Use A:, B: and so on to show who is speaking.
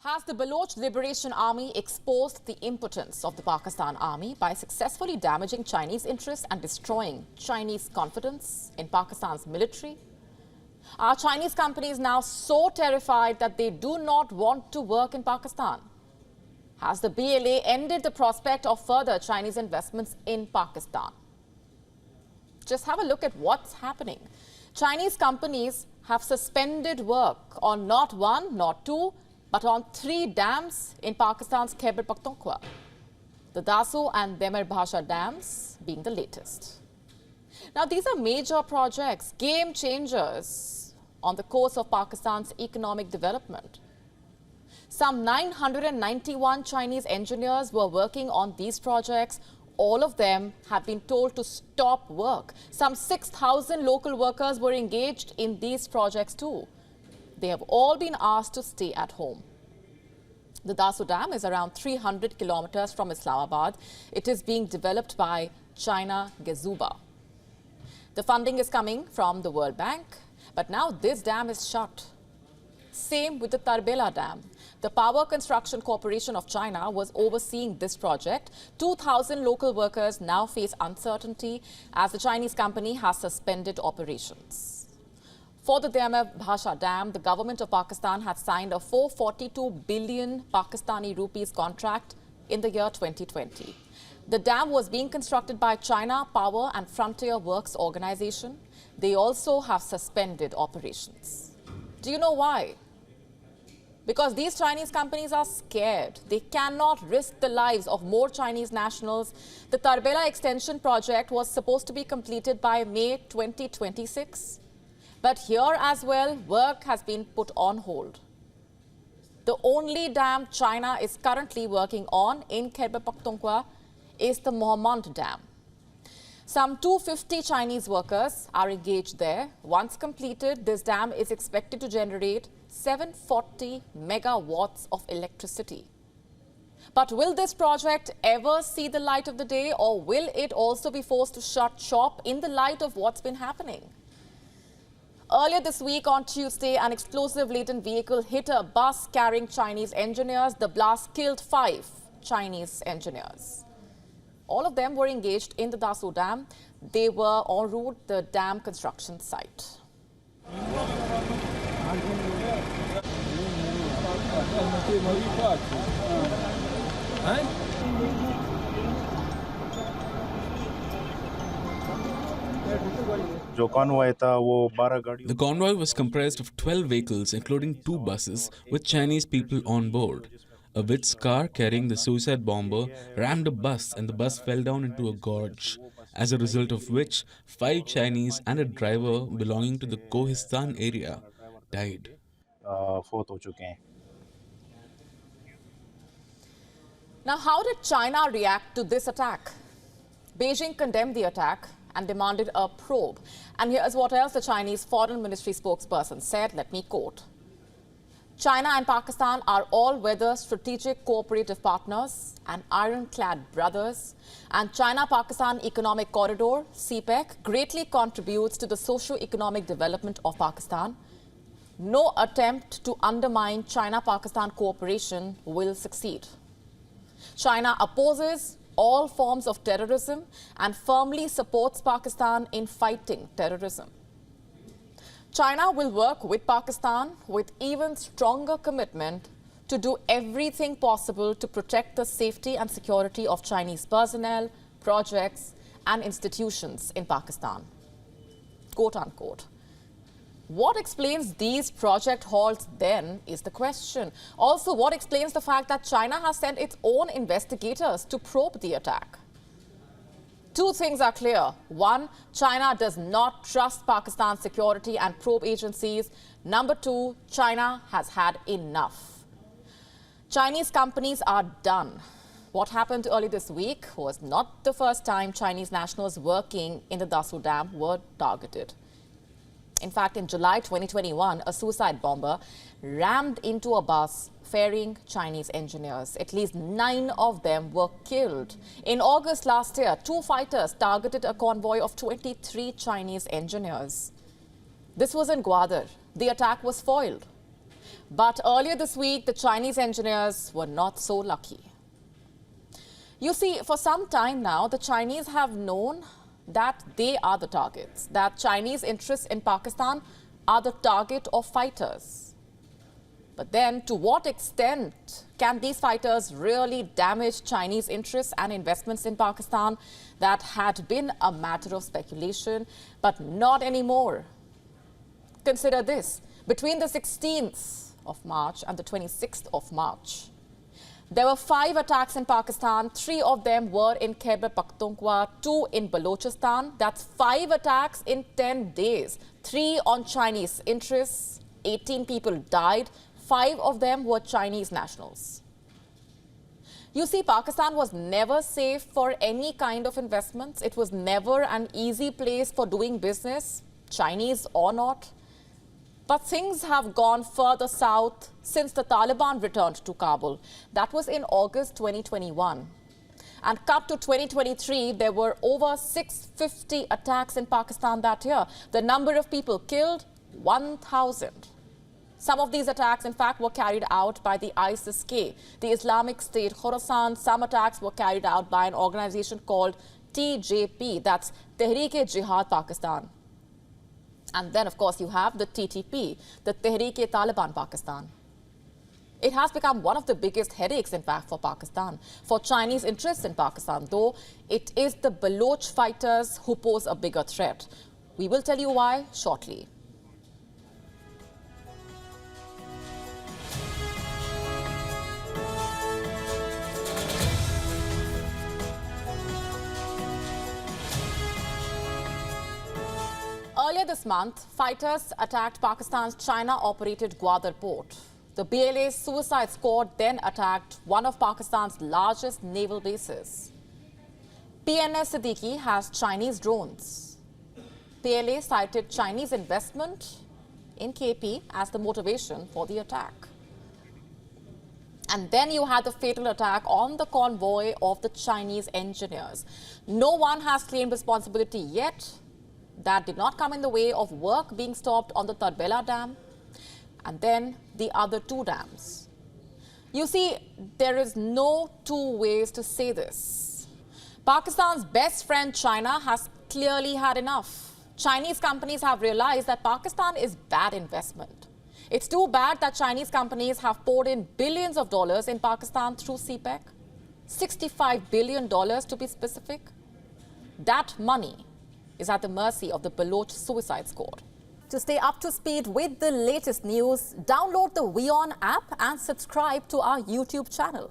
A: Has the Baloch Liberation Army exposed the impotence of the Pakistan Army by successfully damaging Chinese interests and destroying Chinese confidence in Pakistan's military? Are Chinese companies now so terrified that they do not want to work in Pakistan? Has the BLA ended the prospect of further Chinese investments in Pakistan? Just have a look at what's happening. Chinese companies have suspended work on not one, not two, but on 3 dams in Pakistan's Khyber Pakhtunkhwa. The Dasu and Demer Bhasha dams being the latest. Now, these are major projects, game changers on the course of Pakistan's economic development. Some 991 Chinese engineers were working on these projects. All of them have been told to stop work. Some 6,000 local workers were engaged in these projects too. They have all been asked to stay at home. The Dasu Dam is around 300 kilometers from Islamabad. It is being developed by China Gezuba. The funding is coming from the World Bank, but now this dam is shut. Same with the Tarbela Dam. The Power Construction Corporation of China was overseeing this project. 2,000 local workers now face uncertainty as the Chinese company has suspended operations. For the Demer Bhasha Dam, the government of Pakistan had signed a 442 billion Pakistani rupees contract in the year 2020. The dam was being constructed by China Power and Frontier Works Organization. They also have suspended operations. Do you know why? Because these Chinese companies are scared. They cannot risk the lives of more Chinese nationals. The Tarbela extension project was supposed to be completed by May 2026. But here as well, work has been put on hold. The only dam China is currently working on in Khyber Pakhtunkhwa is the Mohmand Dam. Some 250 Chinese workers are engaged there. Once completed, this dam is expected to generate 740 megawatts of electricity. But will this project ever see the light of the day, or will it also be forced to shut shop in the light of what's been happening? Earlier this week on Tuesday, an explosive-laden vehicle hit a bus carrying Chinese engineers. The blast killed 5 Chinese engineers. All of them were engaged in the Dasu Dam. They were en route to the dam construction site.
B: The convoy was comprised of 12 vehicles, including 2 buses with Chinese people on board. A Wits car carrying the suicide bomber rammed a bus and the bus fell down into a gorge, as a result of which 5 Chinese and a driver belonging to the Kohistan area died.
A: Now, how did China react to this attack? Beijing condemned the attack and demanded a probe. And here's what else the Chinese Foreign Ministry spokesperson said. Let me quote. China and Pakistan are all-weather strategic cooperative partners and ironclad brothers. And China-Pakistan Economic Corridor, CPEC, greatly contributes to the socio-economic development of Pakistan. No attempt to undermine China-Pakistan cooperation will succeed. China opposes all forms of terrorism and firmly supports Pakistan in fighting terrorism. China will work with Pakistan with even stronger commitment to do everything possible to protect the safety and security of Chinese personnel, projects, and institutions in Pakistan. Quote unquote. What explains these project halts then is the question. Also, what explains the fact that China has sent its own investigators to probe the attack? 2 things are clear. 1, China does not trust Pakistan's security and probe agencies. Number 2, China has had enough. Chinese companies are done. What happened early this week was not the first time Chinese nationals working in the Dasu Dam were targeted. In fact, in July 2021, a suicide bomber rammed into a bus ferrying Chinese engineers. At least 9 of them were killed. In August last year, 2 fighters targeted a convoy of 23 Chinese engineers. This was in Gwadar. The attack was foiled. But earlier this week, the Chinese engineers were not so lucky. You see, for some time now, the Chinese have known that they are the targets, that Chinese interests in Pakistan are the target of fighters. But then, to what extent can these fighters really damage Chinese interests and investments in Pakistan? That had been a matter of speculation, but not anymore. Consider this. Between the 16th of March and the 26th of March, there were 5 attacks in Pakistan. 3 of them were in Khyber Pakhtunkhwa, 2 in Balochistan. That's 5 attacks in 10 days. 3 on Chinese interests. 18 people died. 5 of them were Chinese nationals. You see, Pakistan was never safe for any kind of investments. It was never an easy place for doing business, Chinese or not. But things have gone further south since the Taliban returned to Kabul. That was in August 2021. And cut to 2023, there were over 650 attacks in Pakistan that year. The number of people killed, 1,000. Some of these attacks, in fact, were carried out by the ISIS-K, the Islamic State Khorasan. Some attacks were carried out by an organization called TJP, that's Tehreek-e-Jihad Pakistan. And then, of course, you have the TTP, the Tehreek-e-Taliban Pakistan. It has become one of the biggest headaches, in fact, for Pakistan. For Chinese interests in Pakistan, though, it is the Baloch fighters who pose a bigger threat. We will tell you why shortly. Earlier this month, fighters attacked Pakistan's China-operated Gwadar port. The BLA's suicide squad then attacked one of Pakistan's largest naval bases. PNS Siddiqui has Chinese drones. PLA cited Chinese investment in KP as the motivation for the attack. And then you had the fatal attack on the convoy of the Chinese engineers. No one has claimed responsibility yet. That did not come in the way of work being stopped on the Tarbela Dam and then the other 2 dams. You see, there is no 2 ways to say this. Pakistan's best friend China has clearly had enough. Chinese companies have realized that Pakistan is bad investment. It's too bad that Chinese companies have poured in billions of dollars in Pakistan through CPEC. $65 billion to be specific. That money is at the mercy of the Baloch suicide squad. To stay up to speed with the latest news, download the WION app and subscribe to our YouTube channel.